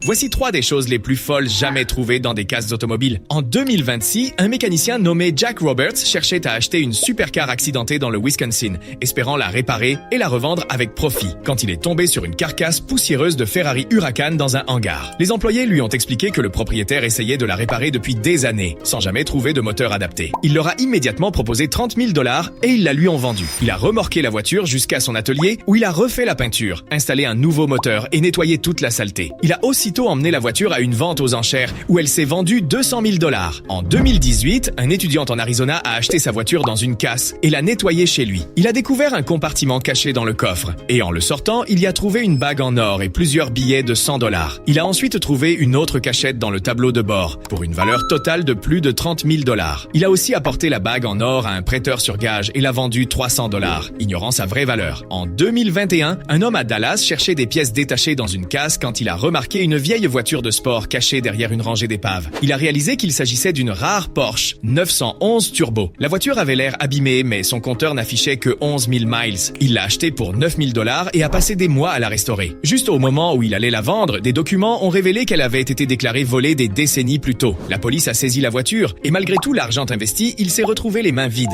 Voici 3 des choses les plus folles jamais trouvées dans des casses automobiles. En 2026, un mécanicien nommé Jack Roberts cherchait à acheter une supercar accidentée dans le Wisconsin, espérant la réparer et la revendre avec profit, quand il est tombé sur une carcasse poussiéreuse de Ferrari Huracan dans un hangar. Les employés lui ont expliqué que le propriétaire essayait de la réparer depuis des années, sans jamais trouver de moteur adapté. Il leur a immédiatement proposé $30 000 et ils la lui ont vendue. Il a remorqué la voiture jusqu'à son atelier où il a refait la peinture, installé un nouveau moteur et nettoyé toute la saleté. Il a aussitôt emmené la voiture à une vente aux enchères où elle s'est vendue $200 000. En 2018, un étudiant en Arizona a acheté sa voiture dans une casse et l'a nettoyée chez lui. Il a découvert un compartiment caché dans le coffre et en le sortant, il y a trouvé une bague en or et plusieurs billets de $100. Il a ensuite trouvé une autre cachette dans le tableau de bord pour une valeur totale de plus de $30 000. Il a aussi apporté la bague en or à un prêteur sur gage et l'a vendue $300, ignorant sa vraie valeur. En 2021, un homme à Dallas cherchait des pièces détachées dans une casse quand il a remarqué une vieille voiture de sport cachée derrière une rangée d'épaves. Il a réalisé qu'il s'agissait d'une rare Porsche 911 Turbo. La voiture avait l'air abîmée, mais son compteur n'affichait que 11 000 miles. Il l'a achetée pour $9 000 et a passé des mois à la restaurer. Juste au moment où il allait la vendre, des documents ont révélé qu'elle avait été déclarée volée des décennies plus tôt. La police a saisi la voiture et malgré tout l'argent investi, il s'est retrouvé les mains vides.